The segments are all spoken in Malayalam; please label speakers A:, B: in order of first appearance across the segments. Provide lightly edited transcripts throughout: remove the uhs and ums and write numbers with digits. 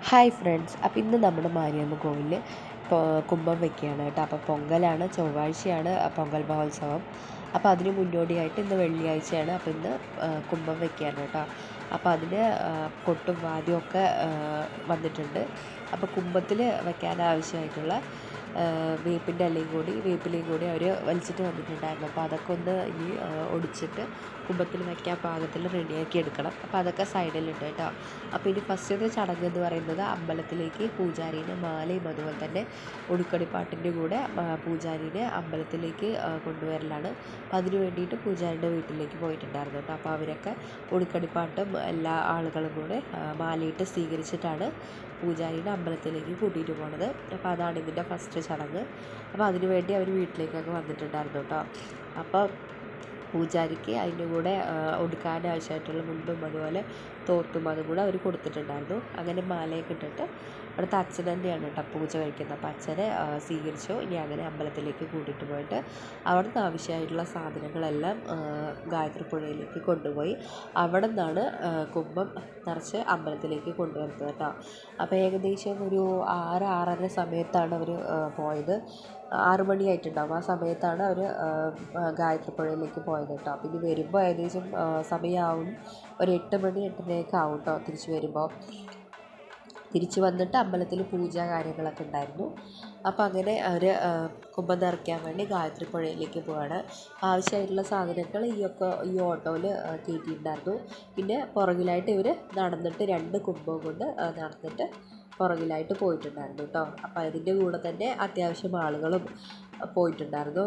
A: ഹായ് ഫ്രണ്ട്സ്, അപ്പോൾ ഇന്ന് നമ്മുടെ മാരിയമ്മ കോവിലിൽ കുംഭം വയ്ക്കുകയാണ് കേട്ടോ. അപ്പോൾ പൊങ്കലാണ്, ചൊവ്വാഴ്ചയാണ് പൊങ്കൽ മഹോത്സവം. അപ്പോൾ അതിന് മുന്നോടിയായിട്ട് ഇന്ന് വെള്ളിയാഴ്ചയാണ്. അപ്പോൾ ഇന്ന് കുംഭം വയ്ക്കുകയാണ് കേട്ടോ. അപ്പോൾ അതിന് കൊട്ടും വാദ്യവും ഒക്കെ വന്നിട്ടുണ്ട്. അപ്പോൾ കുംഭത്തിൽ വയ്ക്കാൻ ആവശ്യമായിട്ടുള്ള വേപ്പിൻ്റെ വേപ്പിലയും കൂടി അവർ വലിച്ചിട്ട് വന്നിട്ടുണ്ടായിരുന്നു. അപ്പോൾ അതൊക്കെ ഒന്ന് ഇനി ഒടിച്ചിട്ട് കുംഭത്തിൽ വയ്ക്കാൻ പാകത്തിൽ റെഡിയാക്കി എടുക്കണം. അപ്പോൾ അതൊക്കെ സൈഡിലുണ്ട് കേട്ടോ. അപ്പോൾ ഇനി ഫസ്റ്റത്തെ ചടങ്ങ് എന്ന് പറയുന്നത് അമ്പലത്തിലേക്ക് പൂജാരീനെ മാലയും അതുപോലെ തന്നെ ഉടുക്കടിപ്പാട്ടിൻ്റെ കൂടെ പൂജാരീനെ അമ്പലത്തിലേക്ക് കൊണ്ടുവരലാണ്. അപ്പോൾ അതിന് വേണ്ടിയിട്ട് പൂജാരിയുടെ വീട്ടിലേക്ക് പോയിട്ടുണ്ടായിരുന്നു കേട്ടോ. അപ്പോൾ അവരൊക്കെ ഉടുക്കടിപ്പാട്ടും എല്ലാ ആളുകളും കൂടെ മാലയിട്ട് സ്വീകരിച്ചിട്ടാണ് പൂജാരിയുടെ അമ്പലത്തിലേക്ക് കൂട്ടിയിട്ട് പോണത്. അപ്പോൾ അതാണ് ഇതിൻ്റെ ഫസ്റ്റ് ചടങ്ങ്. അപ്പോൾ അതിനു വേണ്ടി അവർ വീട്ടിലേക്കൊക്കെ വന്നിട്ടുണ്ടായിരുന്നു കേട്ടോ. അപ്പോൾ പൂജാരിക്ക് അതിൻ്റെ കൂടെ ഉടുക്കാൻ ആവശ്യമായിട്ടുള്ള മുണ്ടും അതുപോലെ തോർത്തും അതും കൂടെ അവർ കൊടുത്തിട്ടുണ്ടായിരുന്നു. അങ്ങനെ മാലയൊക്കെ ഇട്ടിട്ട് അവിടുത്തെ അച്ഛൻ തന്നെയാണ് കേട്ടോ പൂജ കഴിക്കുന്നത്. അപ്പോൾ അച്ഛനെ സ്വീകരിച്ചു. ഇനി അങ്ങനെ അമ്പലത്തിലേക്ക് കൂട്ടിയിട്ട് പോയിട്ട് അവിടുന്ന് ആവശ്യമായിട്ടുള്ള സാധനങ്ങളെല്ലാം ഗായത്രി പുഴയിലേക്ക് കൊണ്ടുപോയി അവിടെ നിന്നാണ് കുംഭം നിറച്ച് അമ്പലത്തിലേക്ക് കൊണ്ടുവരുന്നത് കേട്ടോ. അപ്പോൾ ഏകദേശം ഒരു 6-6:30 സമയത്താണ് അവർ പോയത്. 6 മണിയായിട്ടുണ്ടാവും. ആ സമയത്താണ് അവർ ഗായത്രി പുഴയിലേക്ക് പോയത് കേട്ടോ. അപ്പോൾ ഇനി വരുമ്പോൾ ഏകദേശം സമയമാവും, ഒരു 8 മണി 8:30 ആവും കേട്ടോ തിരിച്ച് വരുമ്പോൾ. തിരിച്ച് വന്നിട്ട് അമ്പലത്തിൽ പൂജ കാര്യങ്ങളൊക്കെ ഉണ്ടായിരുന്നു. അപ്പോൾ അങ്ങനെ അവർ കുംഭം നിറയ്ക്കാൻ വേണ്ടി ഗായത്രി പുഴയിലേക്ക് പോവാണ്. ആവശ്യമായിട്ടുള്ള സാധനങ്ങൾ ഈ ഓട്ടോയിൽ കയറ്റിയിട്ടുണ്ടായിരുന്നു. പിന്നെ പുറകിലായിട്ട് ഇവർ നടന്നിട്ട് 2 കുംഭവും കൊണ്ട് നടന്നിട്ട് പുറകിലായിട്ട് പോയിട്ടുണ്ടായിരുന്നു കേട്ടോ. അപ്പോൾ അതിൻ്റെ കൂടെ തന്നെ അത്യാവശ്യം ആളുകളും പോയിട്ടുണ്ടായിരുന്നു.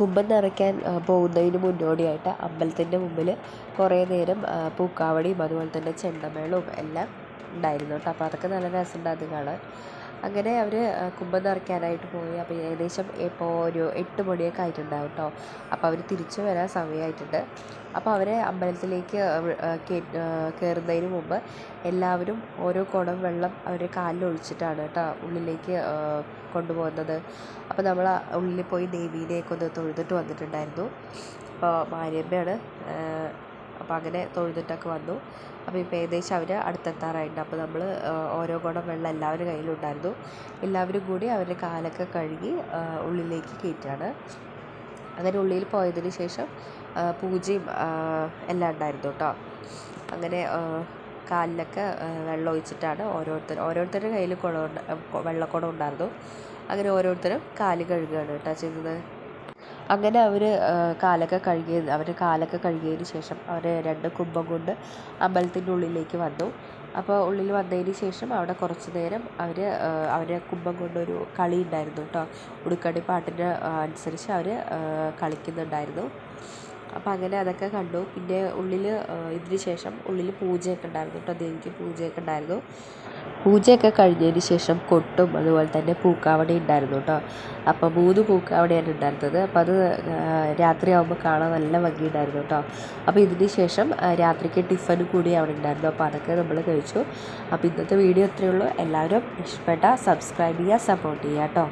A: കുംഭം നിറയ്ക്കാൻ പോകുന്നതിന് മുന്നോടിയായിട്ട് അമ്പലത്തിൻ്റെ മുമ്പിൽ കുറേ നേരം പൂക്കാവടിയും അതുപോലെ തന്നെ ചെണ്ടമേളവും എല്ലാം ഉണ്ടായിരുന്നു കേട്ടോ. അപ്പോൾ അതൊക്കെ നല്ല രസമുണ്ടായിരുന്നു കാണാൻ. അങ്ങനെ അവർ കുംഭം നിറയ്ക്കാനായിട്ട് പോയി. അപ്പോൾ ഏകദേശം ഇപ്പോൾ ഒരു 8 മണിയൊക്കെ ആയിട്ടുണ്ടാവും കേട്ടോ. അപ്പോൾ അവർ തിരിച്ചു വരാൻ സമയമായിട്ടുണ്ട്. അപ്പോൾ അവരെ അമ്പലത്തിലേക്ക് കയറുന്നതിന് മുമ്പ് എല്ലാവരും ഓരോ കുടം വെള്ളം അവരുടെ കാലിൽ ഒഴിച്ചിട്ടാണ് കേട്ടോ ഉള്ളിലേക്ക് കൊണ്ടുപോകുന്നത്. അപ്പോൾ നമ്മൾ ഉള്ളിൽ പോയി ദേവീനെയൊക്കെ ഒന്ന് തൊഴുതിട്ട് വന്നിട്ടുണ്ടായിരുന്നു. അപ്പോൾ മാരിയമ്മയാണ്. അപ്പോൾ അങ്ങനെ തൊഴുതിട്ടൊക്കെ വന്നു. അപ്പോൾ ഇപ്പോൾ ഏകദേശം അവർ അടുത്തെത്താറായിട്ടുണ്ട്. അപ്പോൾ നമ്മൾ ഓരോ കുടം വെള്ളം എല്ലാവരുടെ കയ്യിലുണ്ടായിരുന്നു. എല്ലാവരും കൂടി അവരുടെ കാലൊക്കെ കഴുകി ഉള്ളിലേക്ക് കയറ്റുകയാണ്. അങ്ങനെ ഉള്ളിൽ പോയതിന് ശേഷം പൂജയും എല്ലാം ഉണ്ടായിരുന്നു കേട്ടോ. അങ്ങനെ കാലിലൊക്കെ വെള്ളം ഒഴിച്ചിട്ടാണ് ഓരോരുത്തരുടെ കയ്യിൽ വെള്ളക്കുടം ഉണ്ടായിരുന്നു. അങ്ങനെ ഓരോരുത്തരും കാല് കഴുകുകയാണ് കേട്ടോ ചെയ്തത്. അങ്ങനെ അവർ കാലൊക്കെ കഴുകിയതിന് ശേഷം അവർ 2 കുംഭം കൊണ്ട് അമ്പലത്തിൻ്റെ ഉള്ളിലേക്ക് വന്നു. അപ്പോൾ ഉള്ളിൽ വന്നതിന് ശേഷം അവിടെ കുറച്ച് നേരം അവരെ കുംഭം കൊണ്ടൊരു കളി ഉണ്ടായിരുന്നു കേട്ടോ. ഉടുക്കടി പാട്ടിന് അനുസരിച്ച് അവർ കളിക്കുന്നുണ്ടായിരുന്നു. അപ്പോൾ അങ്ങനെ അതൊക്കെ കണ്ടു. പിന്നെ ഇതിന് ശേഷം ഉള്ളിൽ പൂജയൊക്കെ ഉണ്ടായിരുന്നു കേട്ടോ. ദേവിക്ക് പൂജയൊക്കെ ഉണ്ടായിരുന്നു. പൂജയൊക്കെ കഴിഞ്ഞതിന് ശേഷം കൊട്ടും അതുപോലെ തന്നെ പൂക്കാവടി ഉണ്ടായിരുന്നു കേട്ടോ. അപ്പോൾ 3 പൂക്കാവടിയാണ് ഉണ്ടായിരുന്നത്. അപ്പോൾ അത് രാത്രിയാകുമ്പോൾ കാണാൻ നല്ല ഭംഗിയുണ്ടായിരുന്നു കേട്ടോ. അപ്പോൾ ഇതിന് ശേഷം രാത്രിക്ക് ടിഫനും കൂടി അവിടെ ഉണ്ടായിരുന്നു. അപ്പോൾ അതൊക്കെ നമ്മൾ കഴിച്ചു. അപ്പോൾ ഇന്നത്തെ വീഡിയോ ഇത്രയേ ഉള്ളൂ. എല്ലാവരും ഇഷ്ടപ്പെട്ടാൽ സബ്സ്ക്രൈബ് ചെയ്യുക, സപ്പോർട്ട് ചെയ്യുക കേട്ടോ.